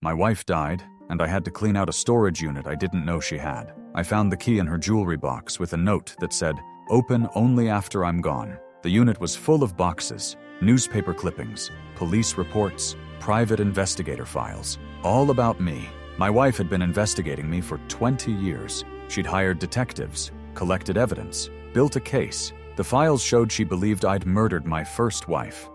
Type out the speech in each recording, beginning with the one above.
My wife died, and I had to clean out a storage unit I didn't know she had. I found the key in her jewelry box with a note that said, "Open only after I'm gone." The unit was full of boxes, newspaper clippings, police reports, private investigator files, all about me. My wife had been investigating me for 20 years. She'd hired detectives, collected evidence, built a case. The files showed she believed I'd murdered my first wife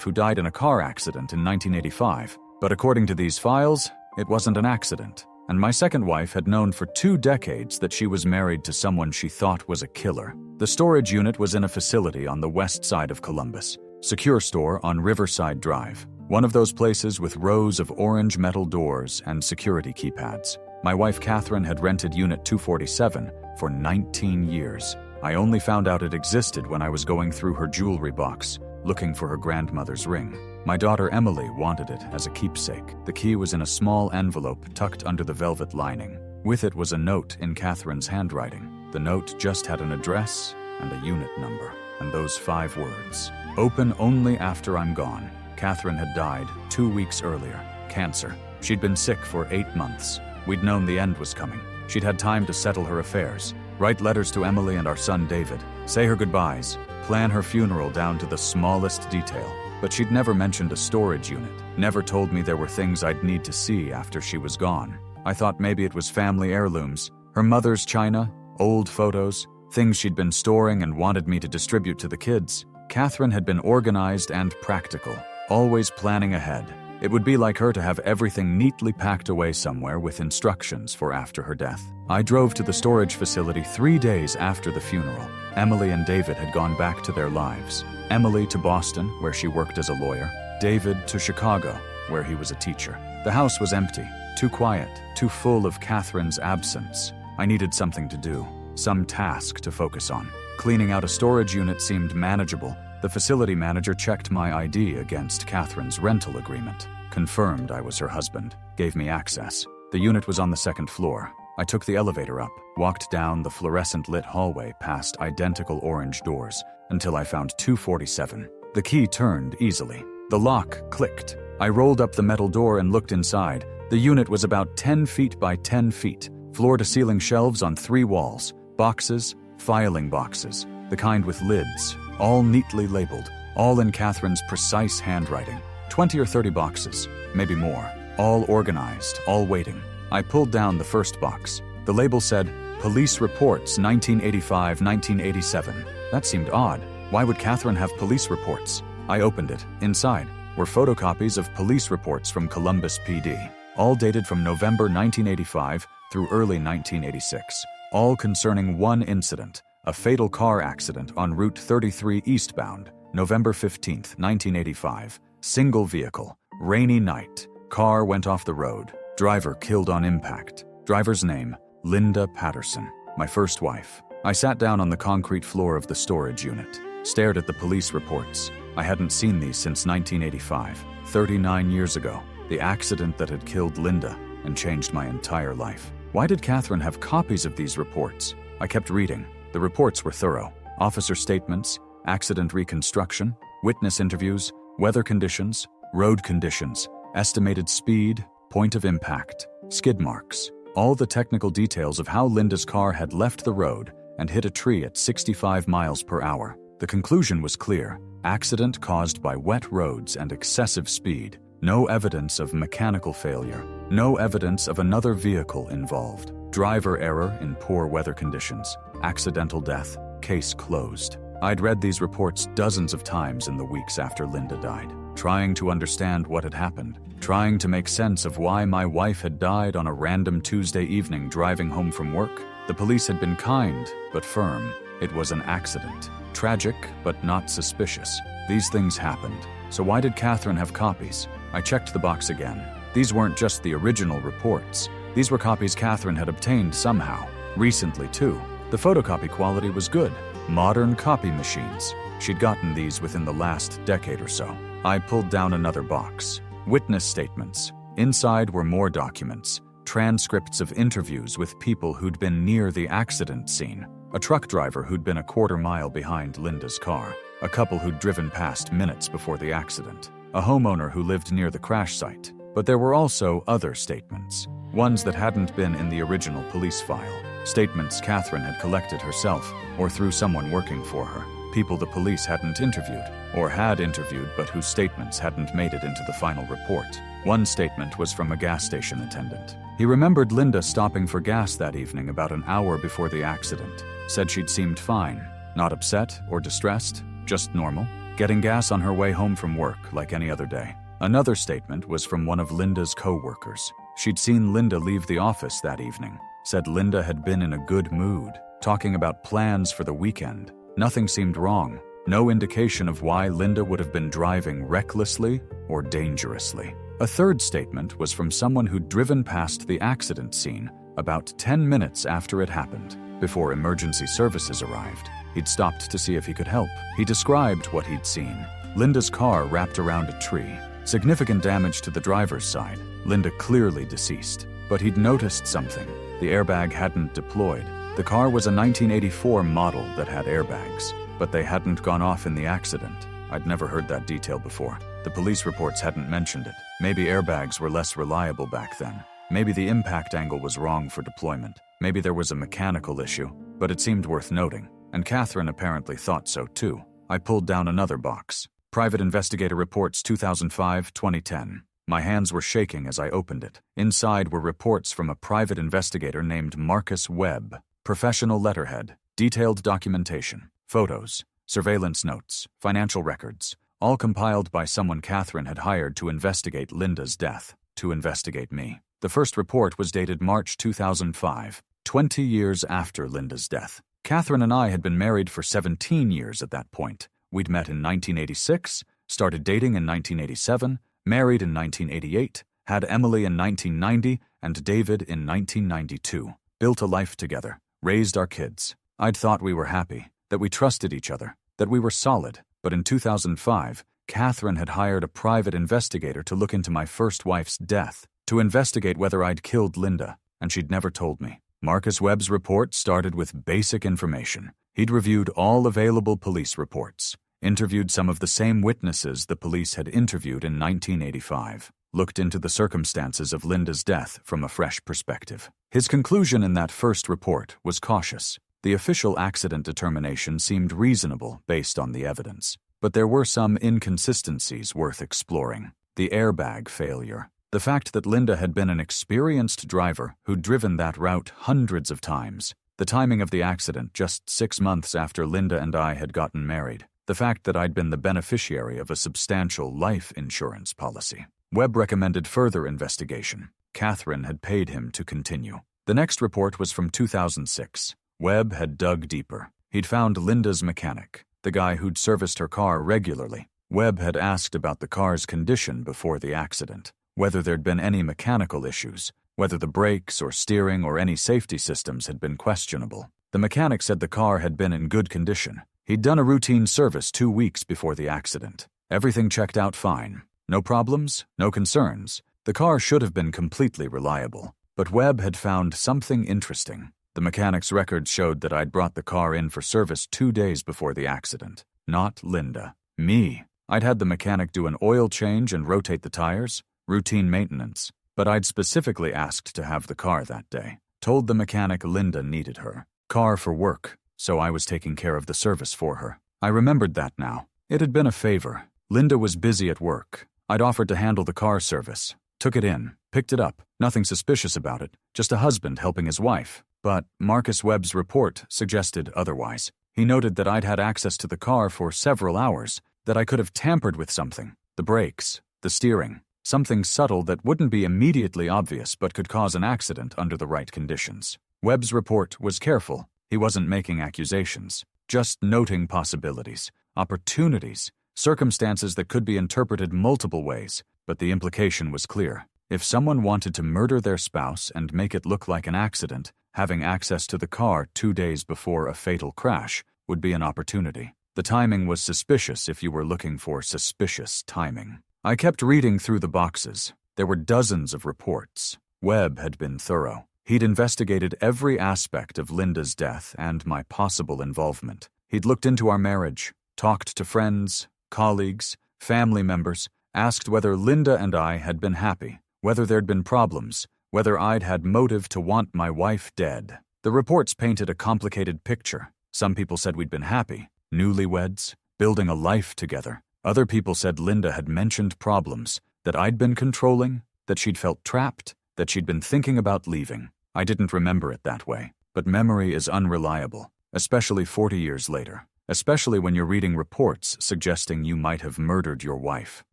who died in a car accident in 1985. But according to these files, it wasn't an accident. And my second wife had known for 2 decades that she was married to someone she thought was a killer. The storage unit was in a facility on the west side of Columbus, Secure Store on Riverside Drive, one of those places with rows of orange metal doors and security keypads. My wife Catherine had rented Unit 247 for 19 years. I only found out it existed when I was going through her jewelry box, looking for her grandmother's ring. My daughter Emily wanted it as a keepsake. The key was in a small envelope tucked under the velvet lining. With it was a note in Catherine's handwriting. The note just had an address and a unit number, and those 5 words: "Open only after I'm gone." Catherine had died 2 weeks earlier. Cancer. She'd been sick for 8 months. We'd known the end was coming. She'd had time to settle her affairs, write letters to Emily and our son David, say her goodbyes, plan her funeral down to the smallest detail. But she'd never mentioned a storage unit, never told me there were things I'd need to see after she was gone. I thought maybe it was family heirlooms, her mother's china, old photos, things she'd been storing and wanted me to distribute to the kids. Catherine had been organized and practical, always planning ahead. It would be like her to have everything neatly packed away somewhere with instructions for after her death. I drove to the storage facility 3 days after the funeral. Emily and David had gone back to their lives. Emily to Boston, where she worked as a lawyer. David to Chicago, where he was a teacher. The house was empty, too quiet, too full of Catherine's absence. I needed something to do, some task to focus on. Cleaning out a storage unit seemed manageable. The facility manager checked my ID against Catherine's rental agreement, confirmed I was her husband, gave me access. The unit was on the 2nd floor. I took the elevator up, walked down the fluorescent-lit hallway past identical orange doors until I found 247. The key turned easily. The lock clicked. I rolled up the metal door and looked inside. The unit was about 10 feet by 10 feet, floor-to-ceiling shelves on 3 walls, boxes, filing boxes, the kind with lids, all neatly labeled, all in Catherine's precise handwriting. 20 or 30 boxes, maybe more, all organized, all waiting. I pulled down the first box. The label said, "Police Reports 1985-1987. That seemed odd. Why would Catherine have police reports? I opened it. Inside were photocopies of police reports from Columbus PD, all dated from November 1985 through early 1986, all concerning one incident, a fatal car accident on Route 33 eastbound, November 15, 1985. Single vehicle, rainy night. Car went off the road. Driver killed on impact. Driver's name, Linda Patterson, my first wife. I sat down on the concrete floor of the storage unit, stared at the police reports. I hadn't seen these since 1985, 39 years ago, the accident that had killed Linda and changed my entire life. Why did Catherine have copies of these reports? I kept reading. The reports were thorough. Officer statements, accident reconstruction, witness interviews, weather conditions, road conditions, estimated speed, point of impact, skid marks, all the technical details of how Linda's car had left the road and hit a tree at 65 miles per hour. The conclusion was clear: accident caused by wet roads and excessive speed. No evidence of mechanical failure. No evidence of another vehicle involved. Driver error in poor weather conditions. Accidental death. Case closed. I'd read these reports dozens of times in the weeks after Linda died, trying to understand what had happened, trying to make sense of why my wife had died on a random Tuesday evening driving home from work. The police had been kind, but firm. It was an accident. Tragic, but not suspicious. These things happened. So why did Catherine have copies? I checked the box again. These weren't just the original reports. These were copies Catherine had obtained somehow. Recently, too. The photocopy quality was good. Modern copy machines. She'd gotten these within the last decade or so. I pulled down another box. Witness statements. Inside were more documents. Transcripts of interviews with people who'd been near the accident scene. A truck driver who'd been a quarter-mile behind Linda's car. A couple who'd driven past minutes before the accident. A homeowner who lived near the crash site. But there were also other statements, ones that hadn't been in the original police file, statements Catherine had collected herself or through someone working for her, people the police hadn't interviewed or had interviewed but whose statements hadn't made it into the final report. One statement was from a gas station attendant. He remembered Linda stopping for gas that evening about an hour before the accident, said she'd seemed fine, not upset or distressed, just normal, getting gas on her way home from work like any other day. Another statement was from one of Linda's co-workers. She'd seen Linda leave the office that evening, said Linda had been in a good mood, talking about plans for the weekend. Nothing seemed wrong, no indication of why Linda would have been driving recklessly or dangerously. A third statement was from someone who'd driven past the accident scene about 10 minutes after it happened, before emergency services arrived. He'd stopped to see if he could help. He described what he'd seen. Linda's car wrapped around a tree. Significant damage to the driver's side. Linda clearly deceased. But he'd noticed something. The airbag hadn't deployed. The car was a 1984 model that had airbags, but they hadn't gone off in the accident. I'd never heard that detail before. The police reports hadn't mentioned it. Maybe airbags were less reliable back then. Maybe the impact angle was wrong for deployment. Maybe there was a mechanical issue, but it seemed worth noting. And Catherine apparently thought so too. I pulled down another box. Private Investigator Reports 2005-2010. My hands were shaking as I opened it. Inside were reports from a private investigator named Marcus Webb. Professional letterhead, detailed documentation, photos, surveillance notes, financial records, all compiled by someone Catherine had hired to investigate Linda's death, to investigate me. The first report was dated March 2005, 20 years after Linda's death. Catherine and I had been married for 17 years at that point. We'd met in 1986, started dating in 1987, married in 1988, had Emily in 1990 and David in 1992. Built a life together, raised our kids. I'd thought we were happy, that we trusted each other, that we were solid. But in 2005, Catherine had hired a private investigator to look into my first wife's death, to investigate whether I'd killed Linda, and she'd never told me. Marcus Webb's report started with basic information. He'd reviewed all available police reports, interviewed some of the same witnesses the police had interviewed in 1985, looked into the circumstances of Linda's death from a fresh perspective. His conclusion in that first report was cautious. The official accident determination seemed reasonable based on the evidence, but there were some inconsistencies worth exploring. The airbag failure. The fact that Linda had been an experienced driver who'd driven that route hundreds of times. The timing of the accident just 6 months after Linda and I had gotten married. The fact that I'd been the beneficiary of a substantial life insurance policy. Webb recommended further investigation. Catherine had paid him to continue. The next report was from 2006. Webb had dug deeper. He'd found Linda's mechanic, the guy who'd serviced her car regularly. Webb had asked about the car's condition before the accident, whether there'd been any mechanical issues, whether the brakes or steering or any safety systems had been questionable. The mechanic said the car had been in good condition. He'd done a routine service 2 weeks before the accident. Everything checked out fine. No problems, no concerns. The car should have been completely reliable. But Webb had found something interesting. The mechanic's records showed that I'd brought the car in for service 2 days before the accident. Not Linda. Me. I'd had the mechanic do an oil change and rotate the tires. Routine maintenance. But I'd specifically asked to have the car that day. Told the mechanic Linda needed her. Car for work. So I was taking care of the service for her. I remembered that now. It had been a favor. Linda was busy at work. I'd offered to handle the car service. Took it in. Picked it up. Nothing suspicious about it. Just a husband helping his wife. But Marcus Webb's report suggested otherwise. He noted that I'd had access to the car for several hours, that I could have tampered with something. The brakes, the steering, something subtle that wouldn't be immediately obvious but could cause an accident under the right conditions. Webb's report was careful. He wasn't making accusations, just noting possibilities, opportunities, circumstances that could be interpreted multiple ways, but the implication was clear. If someone wanted to murder their spouse and make it look like an accident, having access to the car 2 days before a fatal crash would be an opportunity. The timing was suspicious if you were looking for suspicious timing. I kept reading through the boxes. There were dozens of reports. Webb had been thorough. He'd investigated every aspect of Linda's death and my possible involvement. He'd looked into our marriage, talked to friends, colleagues, family members, Asked whether Linda and I had been happy, whether there'd been problems, whether I'd had motive to want my wife dead. The reports painted a complicated picture. Some people said we'd been happy, newlyweds, building a life together. Other people said Linda had mentioned problems, that I'd been controlling, that she'd felt trapped, that she'd been thinking about leaving. I didn't remember it that way, but memory is unreliable, especially 40 years later, especially when you're reading reports suggesting you might have murdered your wife.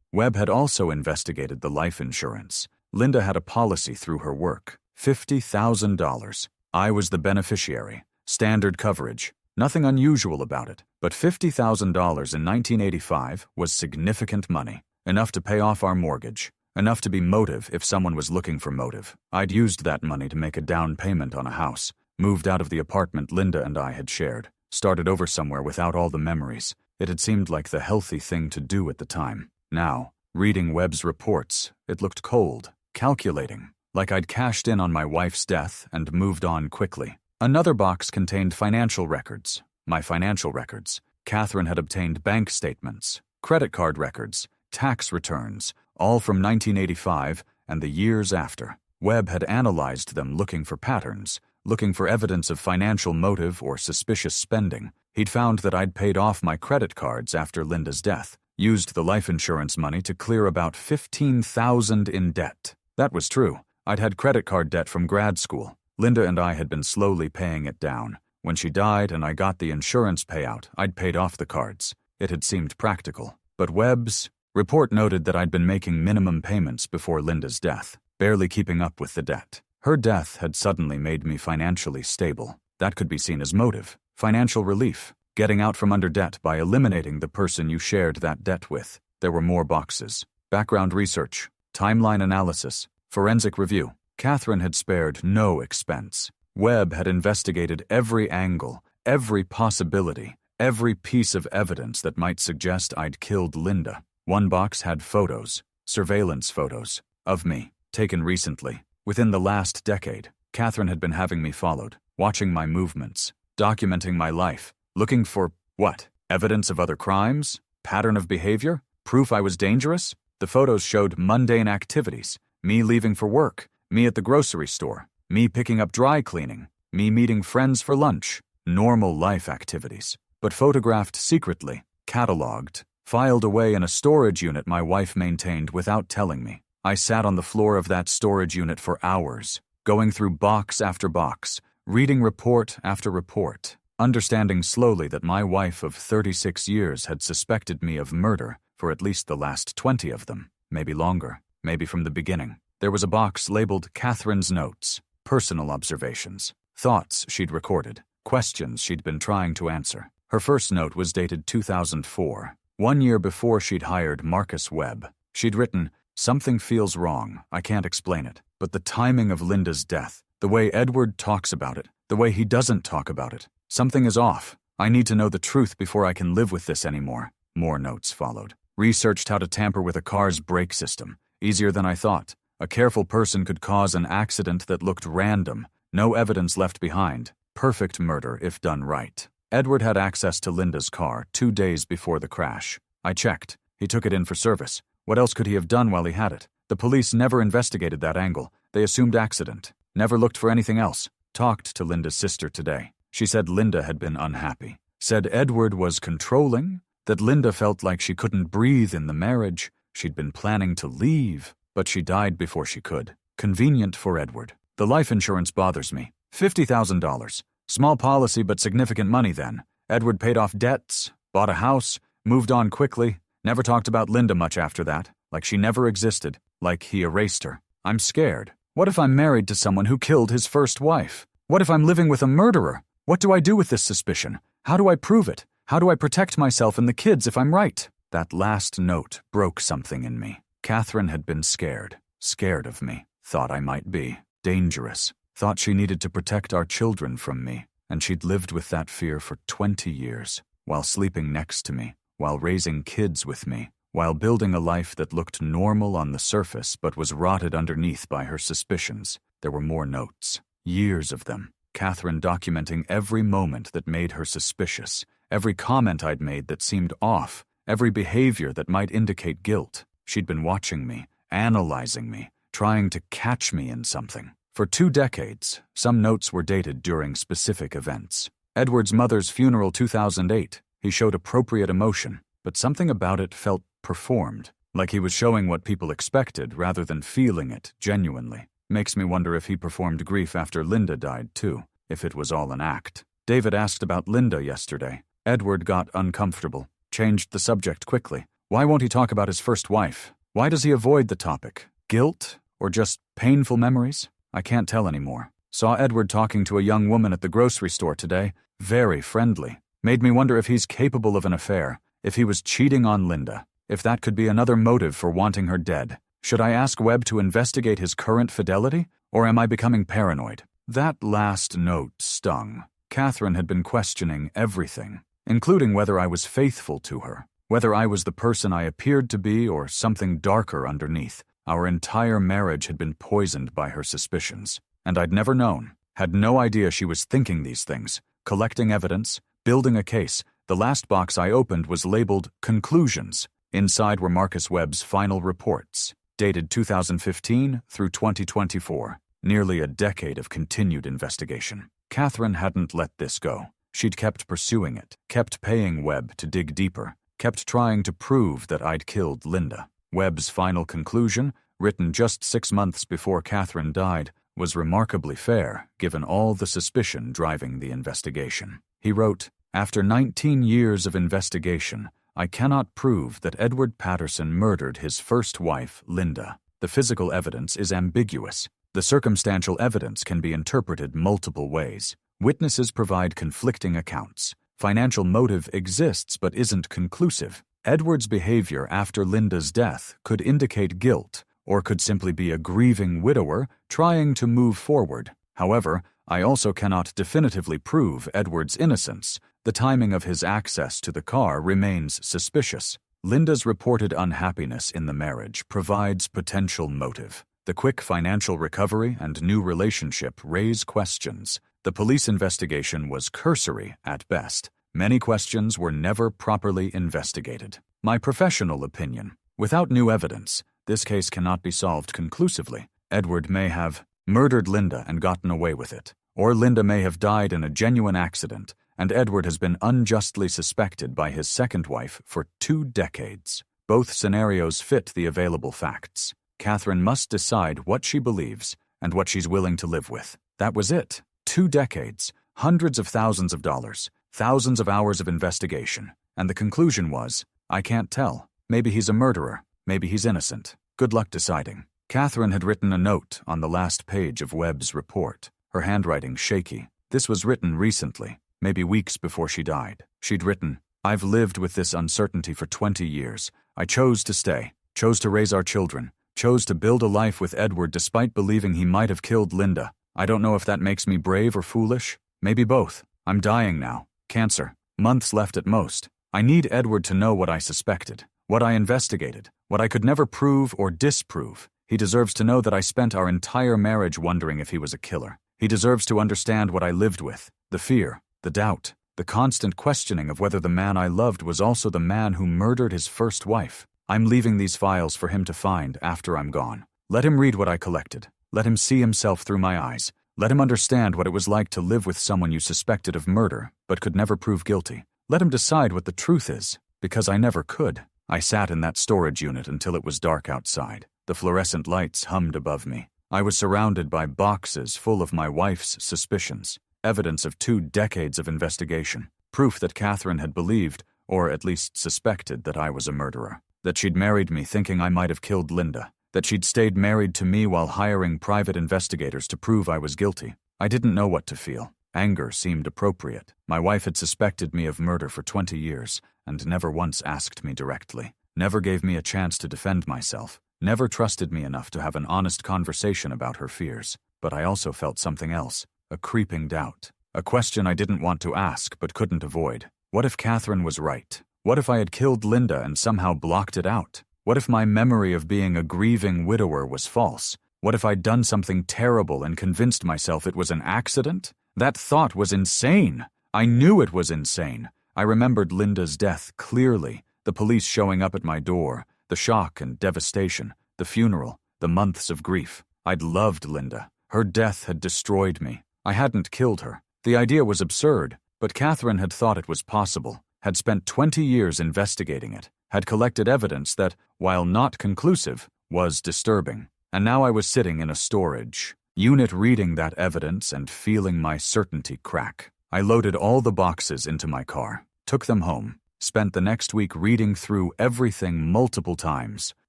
Webb had also investigated the life insurance. Linda had a policy through her work, $50,000. I was the beneficiary, standard coverage, nothing unusual about it, but $50,000 in 1985 was significant money, enough to pay off our mortgage, enough to be motive if someone was looking for motive. I'd used that money to make a down payment on a house, moved out of the apartment Linda and I had shared, started over somewhere without all the memories. It had seemed like the healthy thing to do at the time. Now, reading Webb's reports, it looked cold, calculating, like I'd cashed in on my wife's death and moved on quickly. Another box contained financial records. My financial records. Catherine had obtained bank statements, credit card records, tax returns, all from 1985 and the years after. Webb had analyzed them looking for patterns, looking for evidence of financial motive or suspicious spending. He'd found that I'd paid off my credit cards after Linda's death, used the life insurance money to clear about $15,000 in debt. That was true. I'd had credit card debt from grad school. Linda and I had been slowly paying it down. When she died and I got the insurance payout, I'd paid off the cards. It had seemed practical. But Webb's report noted that I'd been making minimum payments before Linda's death, barely keeping up with the debt. Her death had suddenly made me financially stable. That could be seen as motive, financial relief, getting out from under debt by eliminating the person you shared that debt with. There were more boxes. Background research, timeline analysis, forensic review. Catherine had spared no expense. Webb had investigated every angle, every possibility, every piece of evidence that might suggest I'd killed Linda. One box had photos, surveillance photos, of me, taken recently. Within the last decade, Catherine had been having me followed, watching my movements, documenting my life, looking for, what? Evidence of other crimes? Pattern of behavior? Proof I was dangerous? The photos showed mundane activities, me leaving for work, me at the grocery store, me picking up dry cleaning, me meeting friends for lunch, normal life activities, but photographed secretly, cataloged, filed away in a storage unit my wife maintained without telling me. I sat on the floor of that storage unit for hours, going through box after box, reading report after report, understanding slowly that my wife of 36 years had suspected me of murder for at least the last 20 of them, maybe longer, maybe from the beginning. There was a box labeled Catherine's Notes, personal observations, thoughts she'd recorded, questions she'd been trying to answer. Her first note was dated 2004, 1 year before she'd hired Marcus Webb. She'd written, "Something feels wrong, I can't explain it, but the timing of Linda's death, the way Edward talks about it, the way he doesn't talk about it, something is off. I need to know the truth before I can live with this anymore." More notes followed. Researched how to tamper with a car's brake system. Easier than I thought. A careful person could cause an accident that looked random, no evidence left behind. Perfect murder if done right. Edward had access to Linda's car 2 days before the crash. I checked. He took it in for service. What else could he have done while he had it? The police never investigated that angle. They assumed accident. Never looked for anything else. Talked to Linda's sister today. She said Linda had been unhappy. Said Edward was controlling, that Linda felt like she couldn't breathe in the marriage. She'd been planning to leave, but she died before she could. Convenient for Edward. The life insurance bothers me. $50,000. Small policy but significant money then. Edward paid off debts, bought a house, moved on quickly, never talked about Linda much after that, like she never existed, like he erased her. I'm scared. What if I'm married to someone who killed his first wife? What if I'm living with a murderer? What do I do with this suspicion? How do I prove it? How do I protect myself and the kids if I'm right? That last note broke something in me. Catherine had been scared. Scared of me. Thought I might be. Dangerous. Thought she needed to protect our children from me. And she'd lived with that fear for 20 years, while sleeping next to me, while raising kids with me, while building a life that looked normal on the surface but was rotted underneath by her suspicions. There were more notes. Years of them. Catherine documenting every moment that made her suspicious, every comment I'd made that seemed off, every behavior that might indicate guilt. She'd been watching me, analyzing me, trying to catch me in something. For 2 decades, some notes were dated during specific events. Edward's mother's funeral 2008, he showed appropriate emotion, but something about it felt performed, like he was showing what people expected rather than feeling it genuinely. Makes me wonder if he performed grief after Linda died too, if it was all an act. David asked about Linda yesterday. Edward got uncomfortable, changed the subject quickly. Why won't he talk about his first wife? Why does he avoid the topic? Guilt? Or just painful memories? I can't tell anymore. Saw Edward talking to a young woman at the grocery store today. Very friendly. Made me wonder if he's capable of an affair, if he was cheating on Linda, if that could be another motive for wanting her dead. Should I ask Webb to investigate his current fidelity, or am I becoming paranoid? That last note stung. Catherine had been questioning everything, including whether I was faithful to her, whether I was the person I appeared to be or something darker underneath. Our entire marriage had been poisoned by her suspicions, and I'd never known, had no idea she was thinking these things, collecting evidence, building a case. The last box I opened was labeled Conclusions. Inside were Marcus Webb's final reports, dated 2015 through 2024, nearly a decade of continued investigation. Catherine hadn't let this go. She'd kept pursuing it, kept paying Webb to dig deeper, kept trying to prove that I'd killed Linda. Webb's final conclusion, written just 6 months before Catherine died, was remarkably fair, given all the suspicion driving the investigation. He wrote, "After 19 years of investigation, I cannot prove that Edward Patterson murdered his first wife, Linda. The physical evidence is ambiguous. The circumstantial evidence can be interpreted multiple ways. Witnesses provide conflicting accounts. Financial motive exists but isn't conclusive. Edward's behavior after Linda's death could indicate guilt, or could simply be a grieving widower trying to move forward. However, I also cannot definitively prove Edward's innocence. The timing of his access to the car remains suspicious. Linda's reported unhappiness in the marriage provides potential motive. The quick financial recovery and new relationship raise questions. The police investigation was cursory at best. Many questions were never properly investigated. My professional opinion: without new evidence, this case cannot be solved conclusively. Edward may have murdered Linda and gotten away with it, or Linda may have died in a genuine accident, and Edward has been unjustly suspected by his second wife for 2 decades. Both scenarios fit the available facts. Catherine must decide what she believes and what she's willing to live with. That was it. 2 decades, hundreds of thousands of dollars, thousands of hours of investigation, and the conclusion was, I can't tell. Maybe he's a murderer. Maybe he's innocent. Good luck deciding. Catherine had written a note on the last page of Webb's report, her handwriting shaky. This was written recently, maybe weeks before she died. She'd written, "I've lived with this uncertainty for 20 years. I chose to stay, chose to raise our children, chose to build a life with Edward despite believing he might have killed Linda. I don't know if that makes me brave or foolish. Maybe both. I'm dying now. Cancer. Months left at most. I need Edward to know what I suspected, what I investigated, what I could never prove or disprove. He deserves to know that I spent our entire marriage wondering if he was a killer. He deserves to understand what I lived with, the fear, the doubt, the constant questioning of whether the man I loved was also the man who murdered his first wife. I'm leaving these files for him to find after I'm gone. Let him read what I collected. Let him see himself through my eyes. Let him understand what it was like to live with someone you suspected of murder, but could never prove guilty. Let him decide what the truth is, because I never could. I sat in that storage unit until it was dark outside. The fluorescent lights hummed above me. I was surrounded by boxes full of my wife's suspicions, evidence of 2 decades of investigation, proof that Catherine had believed, or at least suspected, that I was a murderer, that she'd married me thinking I might have killed Linda, that she'd stayed married to me while hiring private investigators to prove I was guilty. I didn't know what to feel. Anger seemed appropriate. My wife had suspected me of murder for 20 years and never once asked me directly, never gave me a chance to defend myself, never trusted me enough to have an honest conversation about her fears. But I also felt something else, a creeping doubt, a question I didn't want to ask but couldn't avoid. What if Catherine was right? What if I had killed Linda and somehow blocked it out? What if my memory of being a grieving widower was false? What if I'd done something terrible and convinced myself it was an accident? That thought was insane. I knew it was insane. I remembered Linda's death clearly, the police showing up at my door, The shock and devastation, the funeral, the months of grief. I'd loved Linda. Her death had destroyed me. I hadn't killed her. The idea was absurd, but Catherine had thought it was possible, had spent 20 years investigating it, had collected evidence that, while not conclusive, was disturbing. And now I was sitting in a storage unit reading that evidence and feeling my certainty crack. I loaded all the boxes into my car, took them home, spent the next week reading through everything multiple times,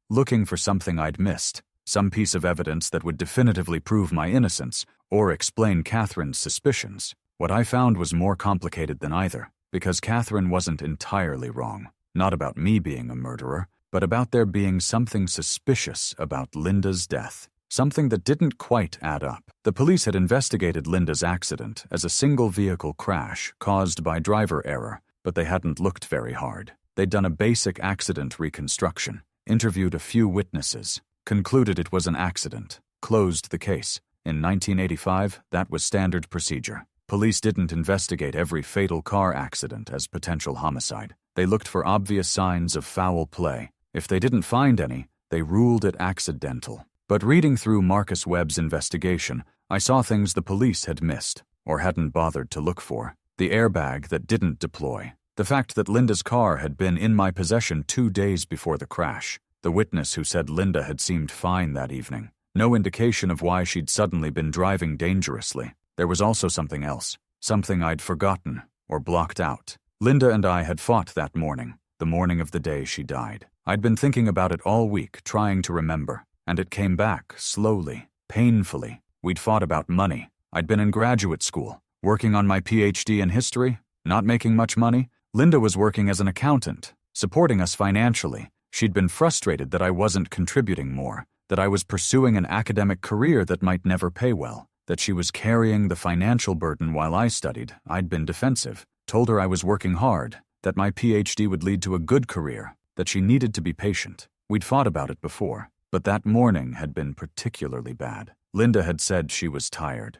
looking for something I'd missed, some piece of evidence that would definitively prove my innocence or explain Catherine's suspicions. What I found was more complicated than either, because Catherine wasn't entirely wrong. Not about me being a murderer, but about there being something suspicious about Linda's death. Something that didn't quite add up. The police had investigated Linda's accident as a single-vehicle crash caused by driver error, but they hadn't looked very hard. They'd done a basic accident reconstruction, interviewed a few witnesses, concluded it was an accident, closed the case. In 1985, that was standard procedure. Police didn't investigate every fatal car accident as potential homicide. They looked for obvious signs of foul play. If they didn't find any, they ruled it accidental. But reading through Marcus Webb's investigation, I saw things the police had missed, or hadn't bothered to look for. The airbag that didn't deploy. The fact that Linda's car had been in my possession 2 days before the crash. The witness who said Linda had seemed fine that evening. No indication of why she'd suddenly been driving dangerously. There was also something else. Something I'd forgotten, or blocked out. Linda and I had fought that morning, the morning of the day she died. I'd been thinking about it all week, trying to remember. And it came back, slowly, painfully. We'd fought about money. I'd been in graduate school, working on my PhD in history, not making much money. Linda was working as an accountant, supporting us financially. She'd been frustrated that I wasn't contributing more, that I was pursuing an academic career that might never pay well, that she was carrying the financial burden while I studied. I'd been defensive, told her I was working hard, that my PhD would lead to a good career, that she needed to be patient. We'd fought about it before. But that morning had been particularly bad. Linda had said she was tired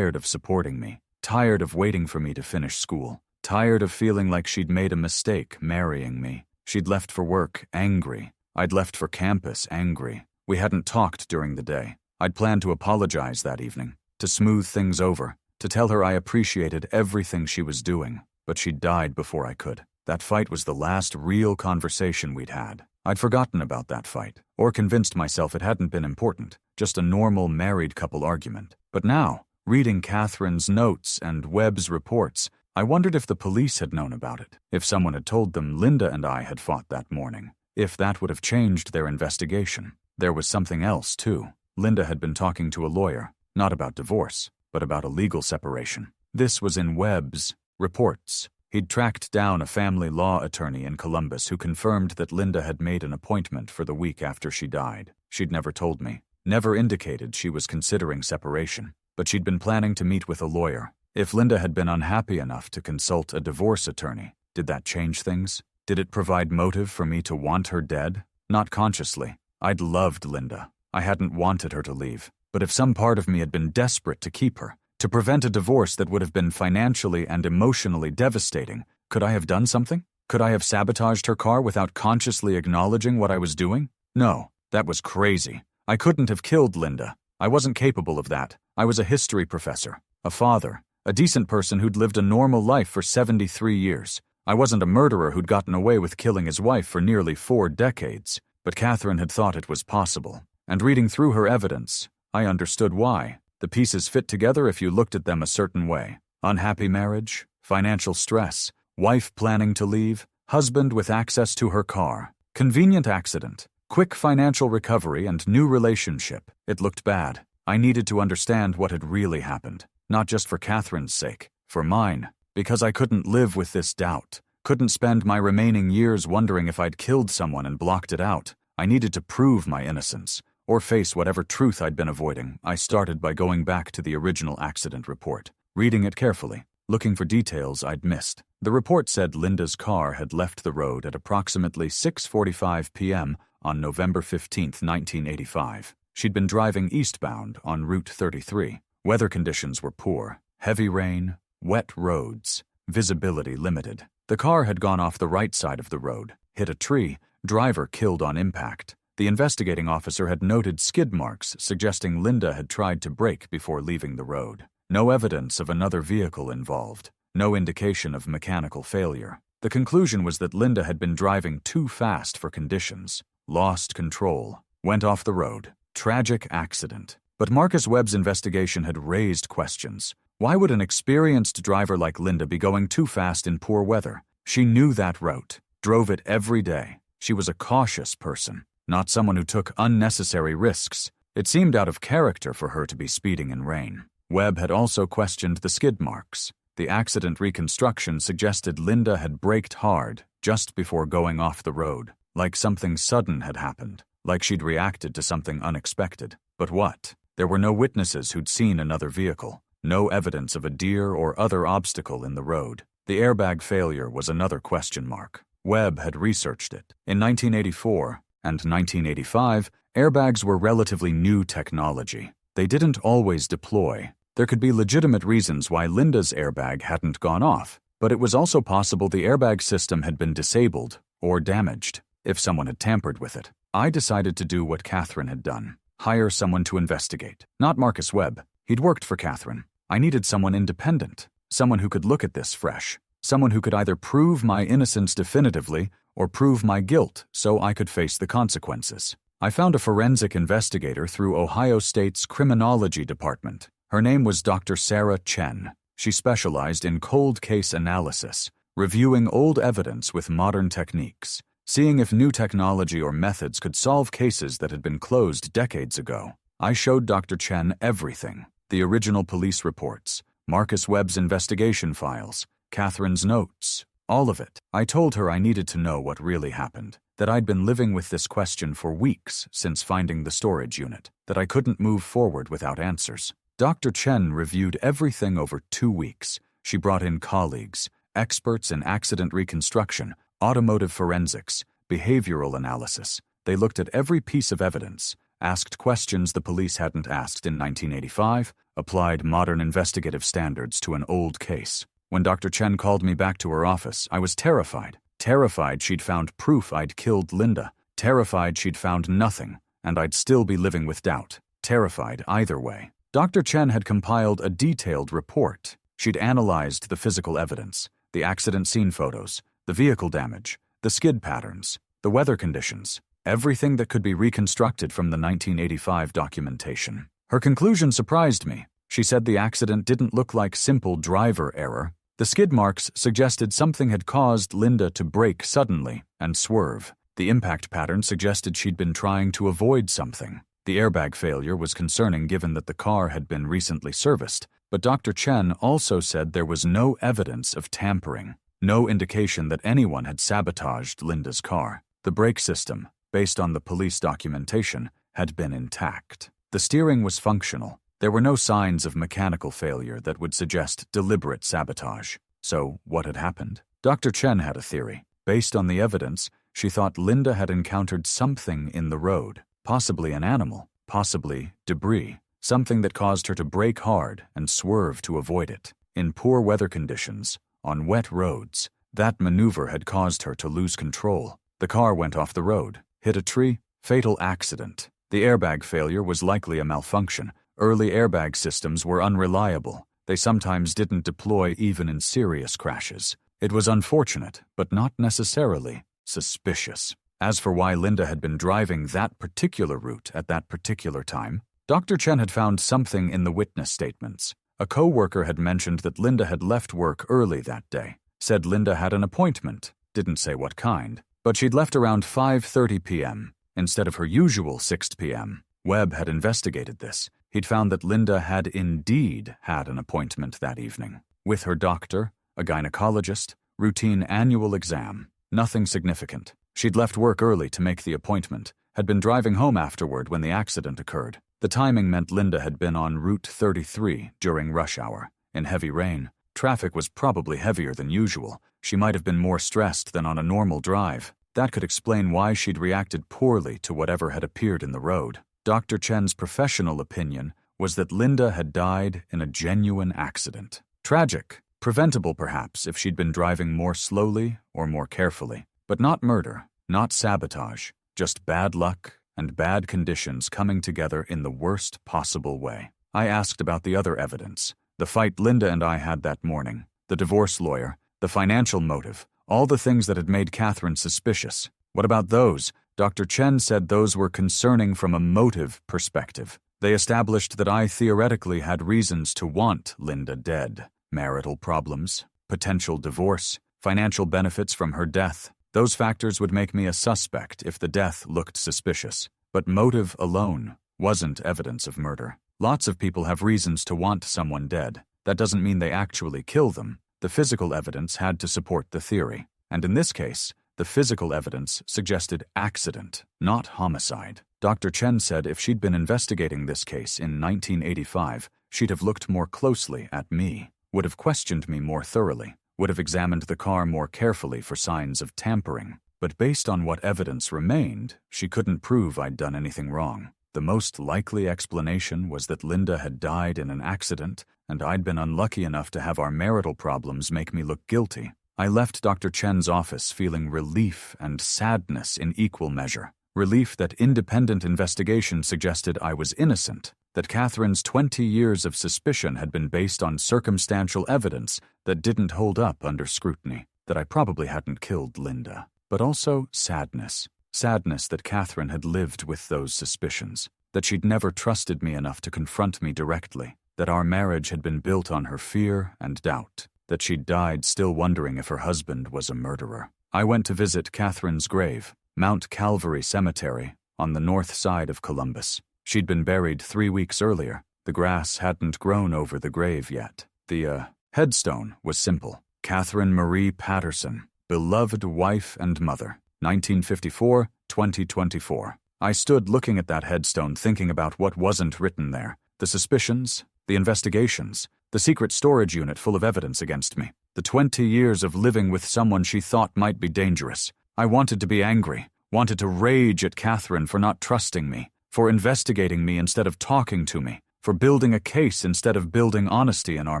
of supporting me, tired of waiting for me to finish school, tired of feeling like she'd made a mistake marrying me. She'd left for work angry. I'd left for campus angry. We hadn't talked during the day. I'd planned to apologize that evening, to smooth things over, to tell her I appreciated everything she was doing, but she'd died before I could. That fight was the last real conversation we'd had. I'd forgotten about that fight, or convinced myself it hadn't been important, just a normal married couple argument. But now, reading Catherine's notes and Webb's reports, I wondered if the police had known about it, if someone had told them Linda and I had fought that morning, if that would have changed their investigation. There was something else, too. Linda had been talking to a lawyer, not about divorce, but about a legal separation. This was in Webb's reports. He'd tracked down a family law attorney in Columbus who confirmed that Linda had made an appointment for the week after she died. She'd never told me, never indicated she was considering separation, but she'd been planning to meet with a lawyer. If Linda had been unhappy enough to consult a divorce attorney, did that change things? Did it provide motive for me to want her dead? Not consciously. I'd loved Linda. I hadn't wanted her to leave. But if some part of me had been desperate to keep her, to prevent a divorce that would have been financially and emotionally devastating, could I have done something? Could I have sabotaged her car without consciously acknowledging what I was doing? No, that was crazy. I couldn't have killed Linda. I wasn't capable of that. I was a history professor, a father, a decent person who'd lived a normal life for 73 years. I wasn't a murderer who'd gotten away with killing his wife for nearly 4 decades. But Catherine had thought it was possible. And reading through her evidence, I understood why. The pieces fit together if you looked at them a certain way. Unhappy marriage, financial stress, wife planning to leave, husband with access to her car, convenient accident, quick financial recovery and new relationship. It looked bad. I needed to understand what had really happened, not just for Catherine's sake, for mine, because I couldn't live with this doubt, couldn't spend my remaining years wondering if I'd killed someone and blocked it out. I needed to prove my innocence, or face whatever truth I'd been avoiding. I started by going back to the original accident report, reading it carefully, looking for details I'd missed. The report said Linda's car had left the road at approximately 6:45 p.m. on November 15, 1985. She'd been driving eastbound on Route 33. Weather conditions were poor, heavy rain, wet roads, visibility limited. The car had gone off the right side of the road, hit a tree, driver killed on impact. The investigating officer had noted skid marks suggesting Linda had tried to brake before leaving the road. No evidence of another vehicle involved. No indication of mechanical failure. The conclusion was that Linda had been driving too fast for conditions, lost control, went off the road. Tragic accident. But Marcus Webb's investigation had raised questions. Why would an experienced driver like Linda be going too fast in poor weather? She knew that route, drove it every day. She was a cautious person, not someone who took unnecessary risks. It seemed out of character for her to be speeding in rain. Webb had also questioned the skid marks. The accident reconstruction suggested Linda had braked hard just before going off the road, like something sudden had happened, like she'd reacted to something unexpected. But what? There were no witnesses who'd seen another vehicle, no evidence of a deer or other obstacle in the road. The airbag failure was another question mark. Webb had researched it. In 1984 and 1985, airbags were relatively new technology. They didn't always deploy. There could be legitimate reasons why Linda's airbag hadn't gone off, but it was also possible the airbag system had been disabled or damaged if someone had tampered with it. I decided to do what Catherine had done. Hire someone to investigate. Not Marcus Webb. He'd worked for Catherine. I needed someone independent, someone who could look at this fresh, someone who could either prove my innocence definitively or prove my guilt so I could face the consequences. I found a forensic investigator through Ohio State's criminology department. Her name was Dr. Sarah Chen. She specialized in cold case analysis, reviewing old evidence with modern techniques, seeing if new technology or methods could solve cases that had been closed decades ago. I showed Dr. Chen everything: the original police reports, Marcus Webb's investigation files, Catherine's notes, all of it. I told her I needed to know what really happened, that I'd been living with this question for weeks since finding the storage unit, that I couldn't move forward without answers. Dr. Chen reviewed everything over 2 weeks. She brought in colleagues, experts in accident reconstruction, automotive forensics, behavioral analysis. They looked at every piece of evidence, asked questions the police hadn't asked in 1985, applied modern investigative standards to an old case. When Dr. Chen called me back to her office, I was terrified. Terrified she'd found proof I'd killed Linda. Terrified she'd found nothing, and I'd still be living with doubt. Terrified either way. Dr. Chen had compiled a detailed report. She'd analyzed the physical evidence, the accident scene photos, the vehicle damage, the skid patterns, the weather conditions, everything that could be reconstructed from the 1985 documentation. Her conclusion surprised me. She said the accident didn't look like simple driver error. The skid marks suggested something had caused Linda to brake suddenly and swerve. The impact pattern suggested she'd been trying to avoid something. The airbag failure was concerning given that the car had been recently serviced, but Dr. Chen also said there was no evidence of tampering, no indication that anyone had sabotaged Linda's car. The brake system, based on the police documentation, had been intact. The steering was functional. There were no signs of mechanical failure that would suggest deliberate sabotage. So, what had happened? Dr. Chen had a theory. Based on the evidence, she thought Linda had encountered something in the road. Possibly an animal, possibly debris, something that caused her to brake hard and swerve to avoid it. In poor weather conditions, on wet roads, that maneuver had caused her to lose control. The car went off the road, hit a tree, fatal accident. The airbag failure was likely a malfunction. Early airbag systems were unreliable. They sometimes didn't deploy even in serious crashes. It was unfortunate, but not necessarily suspicious. As for why Linda had been driving that particular route at that particular time, Dr. Chen had found something in the witness statements. A co-worker had mentioned that Linda had left work early that day, said Linda had an appointment, didn't say what kind, but she'd left around 5:30 p.m. instead of her usual 6 p.m. Webb had investigated this. He'd found that Linda had indeed had an appointment that evening, with her doctor, a gynecologist, routine annual exam, nothing significant. She'd left work early to make the appointment, had been driving home afterward when the accident occurred. The timing meant Linda had been on Route 33 during rush hour. In heavy rain, traffic was probably heavier than usual. She might have been more stressed than on a normal drive. That could explain why she'd reacted poorly to whatever had appeared in the road. Dr. Chen's professional opinion was that Linda had died in a genuine accident. Tragic, preventable perhaps if she'd been driving more slowly or more carefully. But not murder, Not sabotage, just bad luck and bad conditions coming together in the worst possible way. I asked about the other evidence, the fight Linda and I had that morning, the divorce lawyer, the financial motive, all the things that had made Catherine suspicious. What about those? Dr. Chen said those were concerning from a motive perspective. They established that I theoretically had reasons to want Linda dead. Marital problems, potential divorce, financial benefits from her death. Those factors would make me a suspect if the death looked suspicious. But motive alone wasn't evidence of murder. Lots of people have reasons to want someone dead. That doesn't mean they actually kill them. The physical evidence had to support the theory. And in this case, the physical evidence suggested accident, not homicide. Dr. Chen said if she'd been investigating this case in 1985, she'd have looked more closely at me, would have questioned me more thoroughly, would have examined the car more carefully for signs of tampering. But based on what evidence remained, she couldn't prove I'd done anything wrong. The most likely explanation was that Linda had died in an accident, and I'd been unlucky enough to have our marital problems make me look guilty. I left Dr. Chen's office feeling relief and sadness in equal measure. Relief that independent investigation suggested I was innocent, that Catherine's 20 years of suspicion had been based on circumstantial evidence that didn't hold up under scrutiny, that I probably hadn't killed Linda. But also sadness. Sadness that Catherine had lived with those suspicions, that she'd never trusted me enough to confront me directly, that our marriage had been built on her fear and doubt, that she'd died still wondering if her husband was a murderer. I went to visit Catherine's grave, Mount Calvary Cemetery, on the north side of Columbus. She'd been buried 3 weeks earlier. The grass hadn't grown over the grave yet. The headstone was simple. Catherine Marie Patterson, beloved wife and mother, 1954-2024. I stood looking at that headstone thinking about what wasn't written there, the suspicions, the investigations, the secret storage unit full of evidence against me, the 20 years of living with someone she thought might be dangerous. I wanted to be angry, wanted to rage at Catherine for not trusting me, for investigating me instead of talking to me, for building a case instead of building honesty in our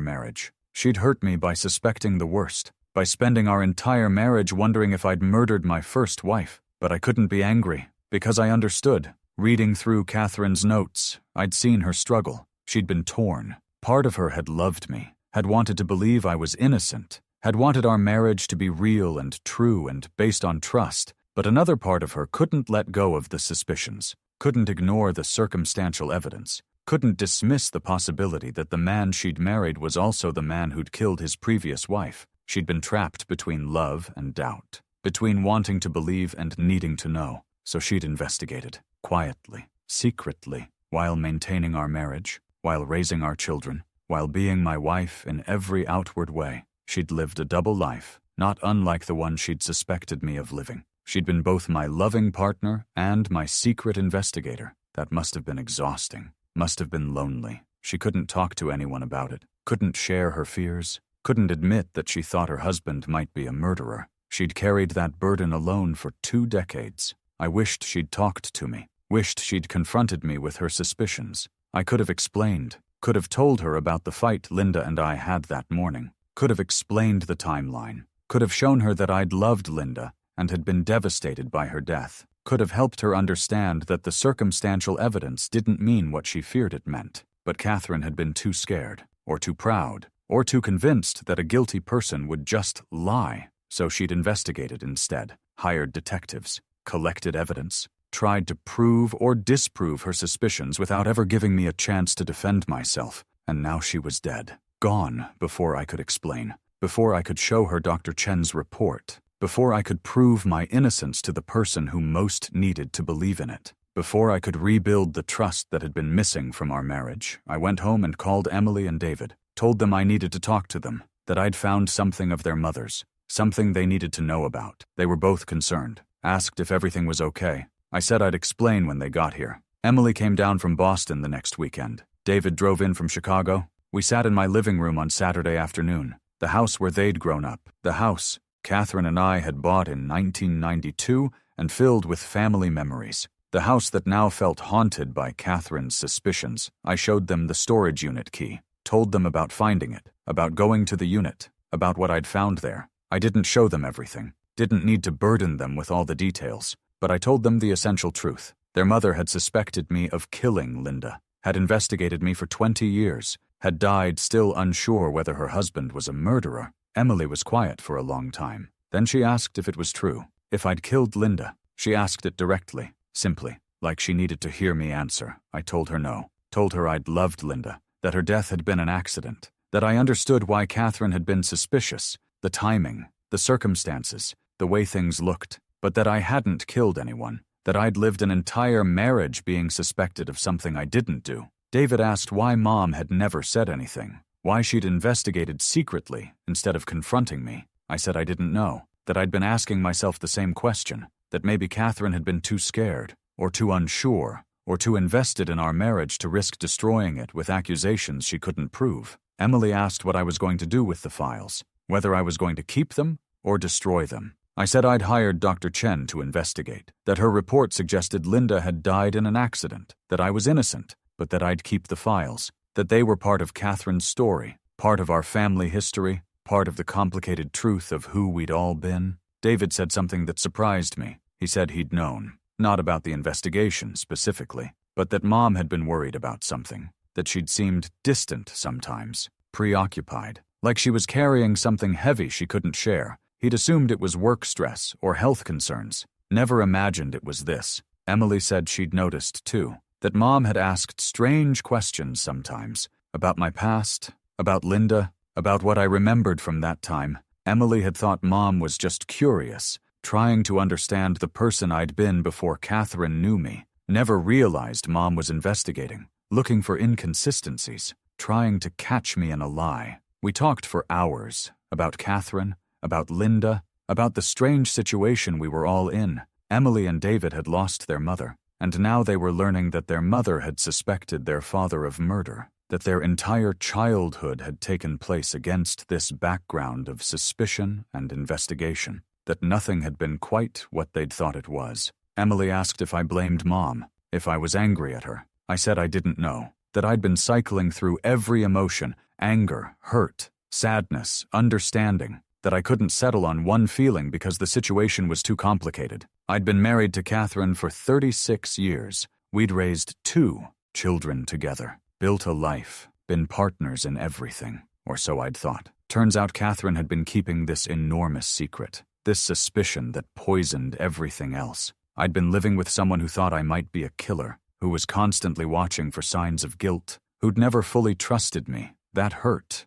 marriage. She'd hurt me by suspecting the worst, by spending our entire marriage wondering if I'd murdered my first wife. But I couldn't be angry, because I understood. Reading through Catherine's notes, I'd seen her struggle. She'd been torn. Part of her had loved me, had wanted to believe I was innocent, had wanted our marriage to be real and true and based on trust. But another part of her couldn't let go of the suspicions, couldn't ignore the circumstantial evidence, couldn't dismiss the possibility that the man she'd married was also the man who'd killed his previous wife. She'd been trapped between love and doubt, between wanting to believe and needing to know. So she'd investigated, quietly, secretly, while maintaining our marriage, while raising our children, while being my wife in every outward way. She'd lived a double life, not unlike the one she'd suspected me of living. She'd been both my loving partner and my secret investigator. That must have been exhausting, must have been lonely. She couldn't talk to anyone about it, couldn't share her fears, couldn't admit that she thought her husband might be a murderer. She'd carried that burden alone for 2 decades. I wished she'd talked to me, wished she'd confronted me with her suspicions. I could have explained, could have told her about the fight Linda and I had that morning, could have explained the timeline, could have shown her that I'd loved Linda and had been devastated by her death, could have helped her understand that the circumstantial evidence didn't mean what she feared it meant. But Catherine had been too scared, or too proud, or too convinced that a guilty person would just lie. So she'd investigated instead, hired detectives, collected evidence, tried to prove or disprove her suspicions without ever giving me a chance to defend myself. And now she was dead, gone before I could explain, before I could show her Dr. Chen's report, before I could prove my innocence to the person who most needed to believe in it, before I could rebuild the trust that had been missing from our marriage. I went home and called Emily and David, told them I needed to talk to them, that I'd found something of their mother's, something they needed to know about. They were both concerned, asked if everything was okay. I said I'd explain when they got here. Emily came down from Boston the next weekend. David drove in from Chicago. We sat in my living room on Saturday afternoon, the house where they'd grown up, the house Catherine and I had bought in 1992 and filled with family memories, the house that now felt haunted by Catherine's suspicions. I showed them the storage unit key, told them about finding it, about going to the unit, about what I'd found there. I didn't show them everything. Didn't need to burden them with all the details, but I told them the essential truth. Their mother had suspected me of killing Linda, had investigated me for 20 years, had died still unsure whether her husband was a murderer. Emily was quiet for a long time. Then she asked if it was true, if I'd killed Linda. She asked it directly, simply, like she needed to hear me answer. I told her no, told her I'd loved Linda, that her death had been an accident, that I understood why Catherine had been suspicious, the timing, the circumstances, the way things looked, but that I hadn't killed anyone, that I'd lived an entire marriage being suspected of something I didn't do. David asked why Mom had never said anything, why she'd investigated secretly instead of confronting me. I said I didn't know, that I'd been asking myself the same question, that maybe Catherine had been too scared, or too unsure, or too invested in our marriage to risk destroying it with accusations she couldn't prove. Emily asked what I was going to do with the files, whether I was going to keep them or destroy them. I said I'd hired Dr. Chen to investigate, that her report suggested Linda had died in an accident, that I was innocent, but that I'd keep the files, that they were part of Catherine's story, part of our family history, part of the complicated truth of who we'd all been. David said something that surprised me. He said he'd known, not about the investigation specifically, but that Mom had been worried about something, that she'd seemed distant sometimes, preoccupied, like she was carrying something heavy she couldn't share. He'd assumed it was work stress or health concerns, never imagined it was this. Emily said she'd noticed, too, that Mom had asked strange questions sometimes, about my past, about Linda, about what I remembered from that time. Emily had thought Mom was just curious, trying to understand the person I'd been before Catherine knew me. Never realized Mom was investigating, looking for inconsistencies, trying to catch me in a lie. We talked for hours, about Catherine, about Linda, about the strange situation we were all in. Emily and David had lost their mother, and now they were learning that their mother had suspected their father of murder, that their entire childhood had taken place against this background of suspicion and investigation, that nothing had been quite what they'd thought it was. Emily asked if I blamed Mom, if I was angry at her. I said I didn't know, that I'd been cycling through every emotion, anger, hurt, sadness, understanding, that I couldn't settle on one feeling because the situation was too complicated. I'd been married to Catherine for 36 years. We'd raised 2 children together, built a life, been partners in everything, or so I'd thought. Turns out Catherine had been keeping this enormous secret, this suspicion that poisoned everything else. I'd been living with someone who thought I might be a killer, who was constantly watching for signs of guilt, who'd never fully trusted me. That hurt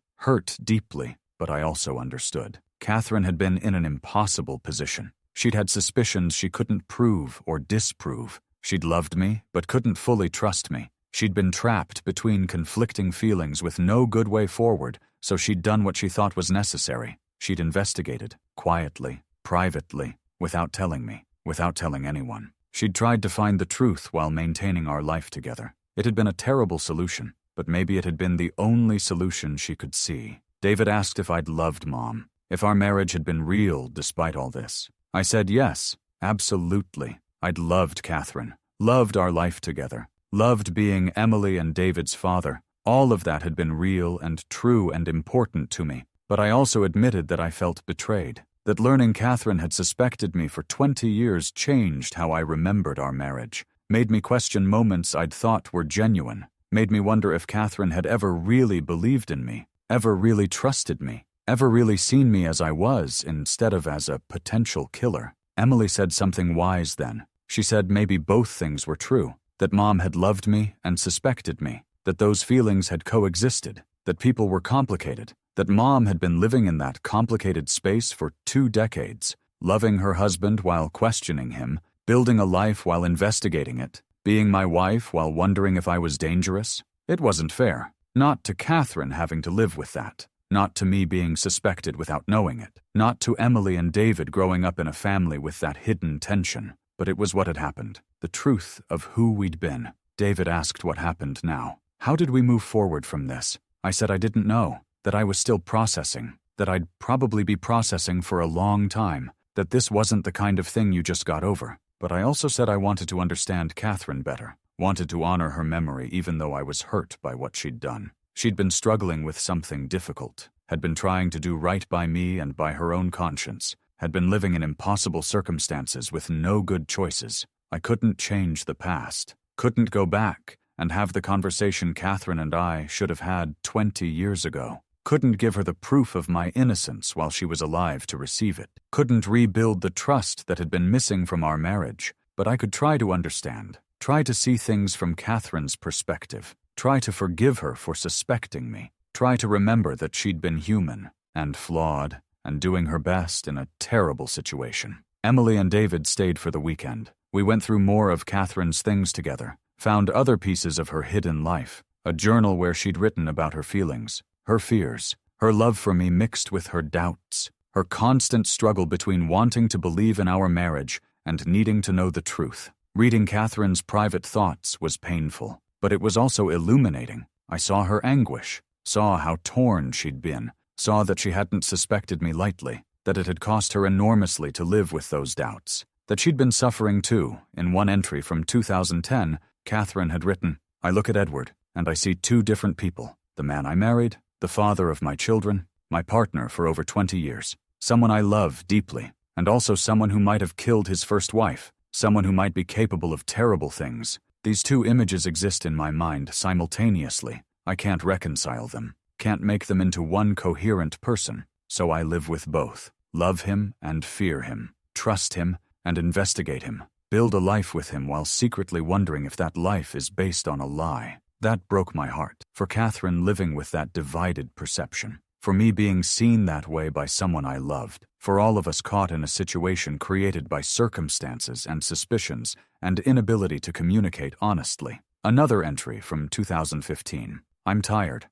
deeply, but I also understood. Catherine had been in an impossible position. She'd had suspicions she couldn't prove or disprove. She'd loved me, but couldn't fully trust me. She'd been trapped between conflicting feelings with no good way forward, so she'd done what she thought was necessary. She'd investigated, quietly, privately, without telling me, without telling anyone. She'd tried to find the truth while maintaining our life together. It had been a terrible solution, but maybe it had been the only solution she could see. David asked if I'd loved Mom, if our marriage had been real despite all this. I said yes, absolutely. I'd loved Catherine, loved our life together, loved being Emily and David's father. All of that had been real and true and important to me, but I also admitted that I felt betrayed, that learning Catherine had suspected me for 20 years changed how I remembered our marriage, made me question moments I'd thought were genuine, made me wonder if Catherine had ever really believed in me, ever really trusted me, ever really seen me as I was instead of as a potential killer. Emily said something wise then. She said maybe both things were true, that Mom had loved me and suspected me, that those feelings had coexisted, that people were complicated, that Mom had been living in that complicated space for 2 decades, loving her husband while questioning him, building a life while investigating it, being my wife while wondering if I was dangerous. It wasn't fair. Not to Catherine having to live with that. Not to me being suspected without knowing it. Not to Emily and David growing up in a family with that hidden tension. But it was what had happened. The truth of who we'd been. David asked what happened now. How did we move forward from this? I said I didn't know. That I was still processing. That I'd probably be processing for a long time. That this wasn't the kind of thing you just got over. But I also said I wanted to understand Catherine better. Wanted to honor her memory even though I was hurt by what she'd done. She'd been struggling with something difficult, had been trying to do right by me and by her own conscience, had been living in impossible circumstances with no good choices. I couldn't change the past, couldn't go back and have the conversation Catherine and I should have had 20 years ago. Couldn't give her the proof of my innocence while she was alive to receive it. Couldn't rebuild the trust that had been missing from our marriage. But I could try to understand, try to see things from Catherine's perspective, try to forgive her for suspecting me, try to remember that she'd been human and flawed and doing her best in a terrible situation. Emily and David stayed for the weekend. We went through more of Catherine's things together, found other pieces of her hidden life, a journal where she'd written about her feelings, her fears, her love for me mixed with her doubts, her constant struggle between wanting to believe in our marriage and needing to know the truth. Reading Catherine's private thoughts was painful, but it was also illuminating. I saw her anguish, saw how torn she'd been, saw that she hadn't suspected me lightly, that it had cost her enormously to live with those doubts, that she'd been suffering too. In one entry from 2010, Catherine had written, "I look at Edward, and I see two different people, the man I married, the father of my children, my partner for over 20 years, someone I love deeply, and also someone who might have killed his first wife, someone who might be capable of terrible things. These two images exist in my mind simultaneously. I can't reconcile them, can't make them into one coherent person, so I live with both. Love him and fear him, trust him and investigate him, build a life with him while secretly wondering if that life is based on a lie." That broke my heart, for Catherine living with that divided perception, for me being seen that way by someone I loved, for all of us caught in a situation created by circumstances and suspicions and inability to communicate honestly. Another entry from 2015. "I'm tired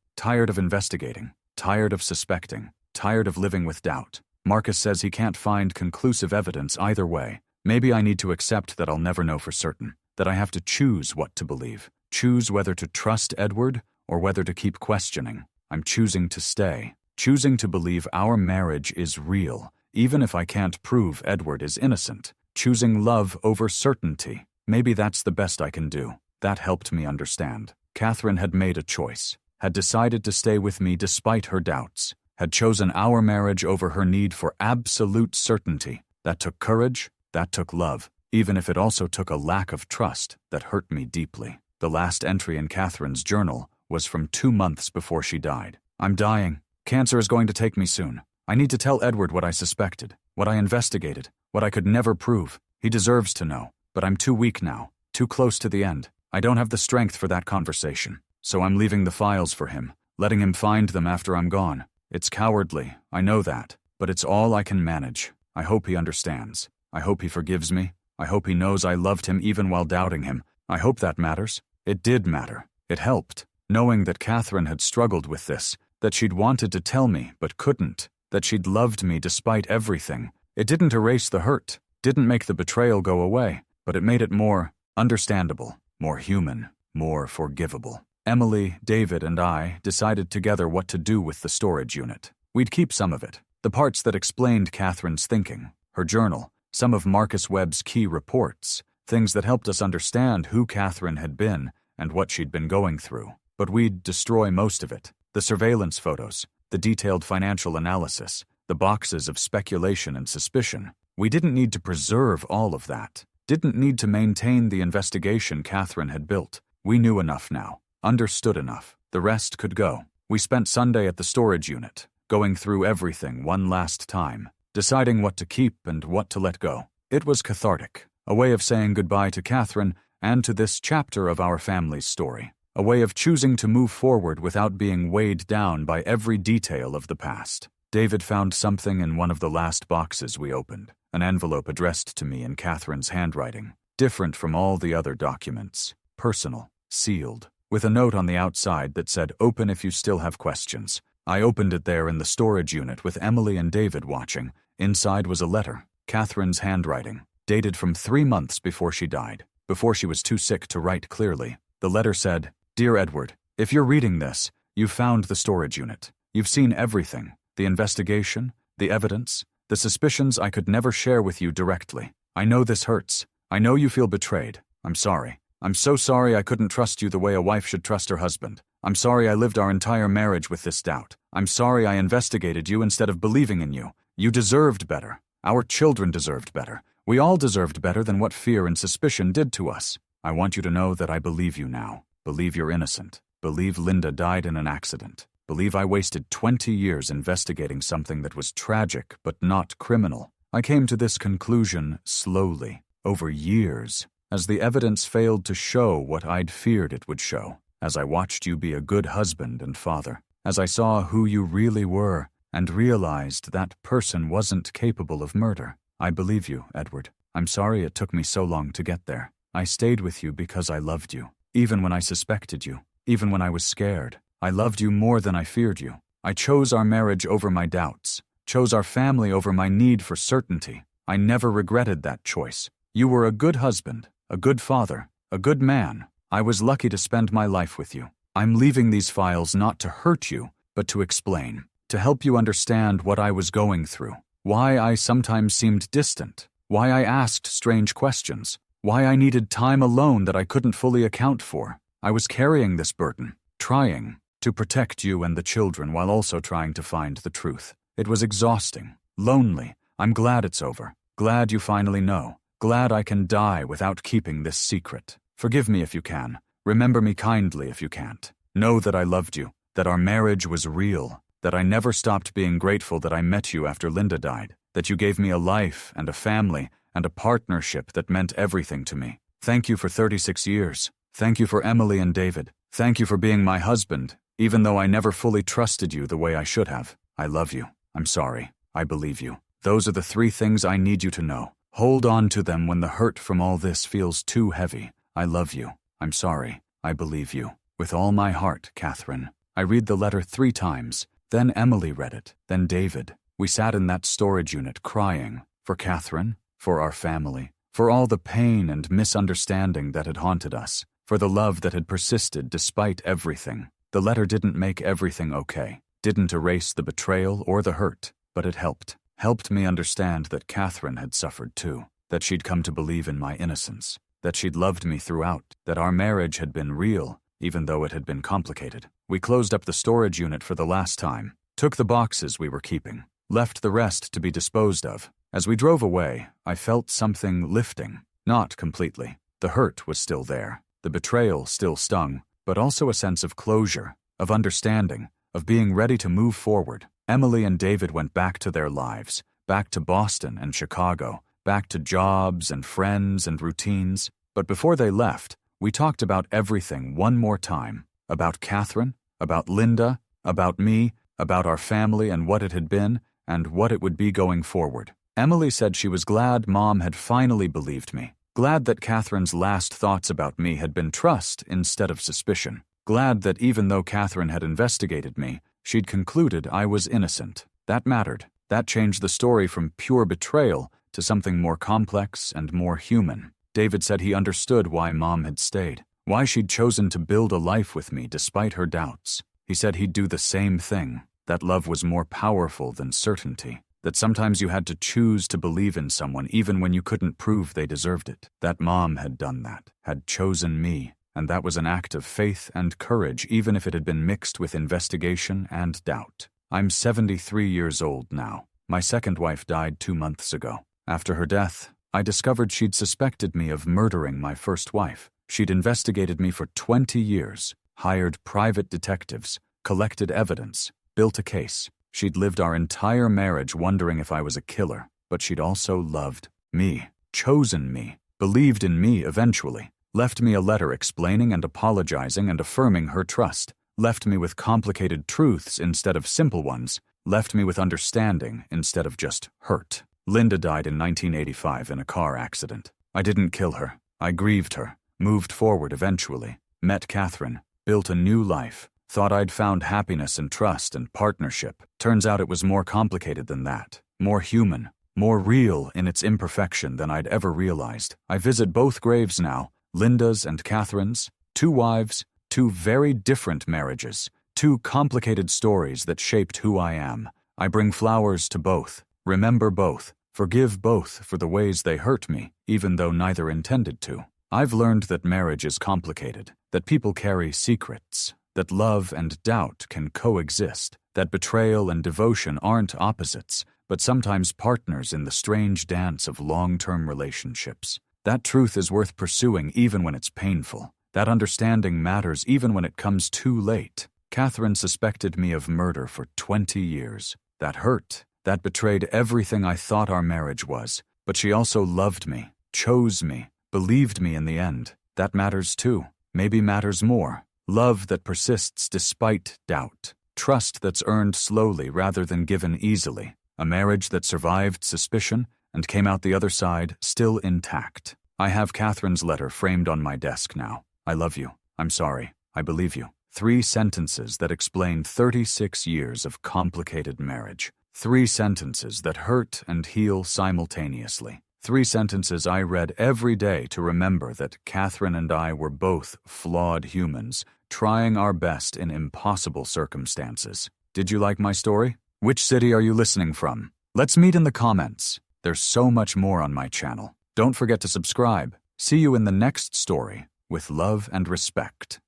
of investigating, tired of suspecting, tired of living with doubt. Marcus says he can't find conclusive evidence either way. Maybe I need to accept that I'll never know for certain, that I have to choose what to believe. Choose whether to trust Edward or whether to keep questioning. I'm choosing to stay, choosing to believe our marriage is real, even if I can't prove Edward is innocent. Choosing love over certainty. Maybe that's the best I can do." That helped me understand. Catherine had made a choice, had decided to stay with me despite her doubts, had chosen our marriage over her need for absolute certainty. That took courage, that took love, even if it also took a lack of trust that hurt me deeply. The last entry in Catherine's journal was from 2 months before she died. "I'm dying. Cancer is going to take me soon. I need to tell Edward what I suspected, what I investigated, what I could never prove. He deserves to know, but I'm too weak now, too close to the end. I don't have the strength for that conversation, so I'm leaving the files for him, letting him find them after I'm gone. It's cowardly, I know that, but it's all I can manage. I hope he understands. I hope he forgives me. I hope he knows I loved him even while doubting him. I hope that matters." It did matter. It helped, knowing that Catherine had struggled with this, that she'd wanted to tell me but couldn't, that she'd loved me despite everything. It didn't erase the hurt, didn't make the betrayal go away, but it made it more understandable, more human, more forgivable. Emily, David, and I decided together what to do with the storage unit. We'd keep some of it, the parts that explained Catherine's thinking, her journal, some of Marcus Webb's key reports, things that helped us understand who Catherine had been and what she'd been going through. But we'd destroy most of it. The surveillance photos, the detailed financial analysis, the boxes of speculation and suspicion. We didn't need to preserve all of that. Didn't need to maintain the investigation Catherine had built. We knew enough now, understood enough. The rest could go. We spent Sunday at the storage unit, going through everything one last time, deciding what to keep and what to let go. It was cathartic, a way of saying goodbye to Catherine and to this chapter of our family's story, a way of choosing to move forward without being weighed down by every detail of the past. David found something in one of the last boxes we opened, an envelope addressed to me in Catherine's handwriting, different from all the other documents, personal, sealed, with a note on the outside that said, "Open if you still have questions." I opened it there in the storage unit with Emily and David watching. Inside was a letter, Catherine's handwriting, dated from 3 months before she died, before she was too sick to write clearly. The letter said, "Dear Edward, if you're reading this, you've found the storage unit. You've seen everything, the investigation, the evidence, the suspicions I could never share with you directly. I know this hurts. I know you feel betrayed. I'm sorry. I'm so sorry I couldn't trust you the way a wife should trust her husband. I'm sorry I lived our entire marriage with this doubt. I'm sorry I investigated you instead of believing in you. You deserved better. Our children deserved better. We all deserved better than what fear and suspicion did to us. I want you to know that I believe you now. Believe you're innocent. Believe Linda died in an accident. Believe I wasted 20 years investigating something that was tragic but not criminal. I came to this conclusion slowly, over years, as the evidence failed to show what I'd feared it would show, as I watched you be a good husband and father, as I saw who you really were and realized that person wasn't capable of murder. I believe you, Edward. I'm sorry it took me so long to get there. I stayed with you because I loved you, even when I suspected you, even when I was scared. I loved you more than I feared you. I chose our marriage over my doubts, chose our family over my need for certainty. I never regretted that choice. You were a good husband, a good father, a good man. I was lucky to spend my life with you. I'm leaving these files not to hurt you, but to explain, to help you understand what I was going through, why I sometimes seemed distant, why I asked strange questions, why I needed time alone that I couldn't fully account for. I was carrying this burden, trying to protect you and the children while also trying to find the truth. It was exhausting, lonely. I'm glad it's over. Glad you finally know. Glad I can die without keeping this secret. Forgive me if you can. Remember me kindly if you can't. Know that I loved you, that our marriage was real, that I never stopped being grateful that I met you after Linda died, that you gave me a life and a family and a partnership that meant everything to me. Thank you for 36 years. Thank you for Emily and David. Thank you for being my husband, even though I never fully trusted you the way I should have. I love you. I'm sorry. I believe you. Those are the 3 things I need you to know. Hold on to them when the hurt from all this feels too heavy. I love you. I'm sorry. I believe you. With all my heart, Catherine. I read the letter 3 times. Then Emily read it. Then David. We sat in that storage unit crying. For Catherine. For our family. For all the pain and misunderstanding that had haunted us. For the love that had persisted despite everything. The letter didn't make everything okay. Didn't erase the betrayal or the hurt. But it helped. Helped me understand that Catherine had suffered too. That she'd come to believe in my innocence. That she'd loved me throughout. That our marriage had been real, even though it had been complicated. We closed up the storage unit for the last time. Took the boxes we were keeping. Left the rest to be disposed of. As we drove away, I felt something lifting. Not completely. The hurt was still there. The betrayal still stung, but also a sense of closure, of understanding, of being ready to move forward. Emily and David went back to their lives, back to Boston and Chicago, back to jobs and friends and routines. But before they left, we talked about everything one more time. About Catherine, about Linda, about me, about our family and what it had been, and what it would be going forward. Emily said she was glad Mom had finally believed me. Glad that Catherine's last thoughts about me had been trust instead of suspicion. Glad that even though Catherine had investigated me, she'd concluded I was innocent. That mattered. That changed the story from pure betrayal to something more complex and more human. David said he understood why Mom had stayed, why she'd chosen to build a life with me despite her doubts. He said he'd do the same thing. That love was more powerful than certainty. That sometimes you had to choose to believe in someone even when you couldn't prove they deserved it. That Mom had done that, had chosen me, and that was an act of faith and courage even if it had been mixed with investigation and doubt. I'm 73 years old now. My second wife died 2 months ago. After her death, I discovered she'd suspected me of murdering my first wife. She'd investigated me for 20 years, hired private detectives, collected evidence, built a case. She'd lived our entire marriage wondering if I was a killer, but she'd also loved me, chosen me, believed in me eventually, left me a letter explaining and apologizing and affirming her trust, left me with complicated truths instead of simple ones, left me with understanding instead of just hurt. Linda died in 1985 in a car accident. I didn't kill her. I grieved her, moved forward eventually, met Catherine, built a new life, thought I'd found happiness and trust and partnership. Turns out it was more complicated than that, more human, more real in its imperfection than I'd ever realized. I visit both graves now, Linda's and Catherine's, 2 wives, 2 very different marriages, 2 complicated stories that shaped who I am. I bring flowers to both, remember both, forgive both for the ways they hurt me, even though neither intended to. I've learned that marriage is complicated, that people carry secrets, that love and doubt can coexist, that betrayal and devotion aren't opposites, but sometimes partners in the strange dance of long-term relationships. That truth is worth pursuing even when it's painful. That understanding matters even when it comes too late. Catherine suspected me of murder for 20 years. That hurt. That betrayed everything I thought our marriage was. But she also loved me, chose me, believed me in the end. That matters too. Maybe matters more. Love that persists despite doubt. Trust that's earned slowly rather than given easily. A marriage that survived suspicion and came out the other side still intact. I have Catherine's letter framed on my desk now. I love you. I'm sorry. I believe you. 3 sentences that explain 36 years of complicated marriage. 3 sentences that hurt and heal simultaneously. 3 sentences I read every day to remember that Catherine and I were both flawed humans, trying our best in impossible circumstances. Did you like my story? Which city are you listening from? Let's meet in the comments. There's so much more on my channel. Don't forget to subscribe. See you in the next story with love and respect.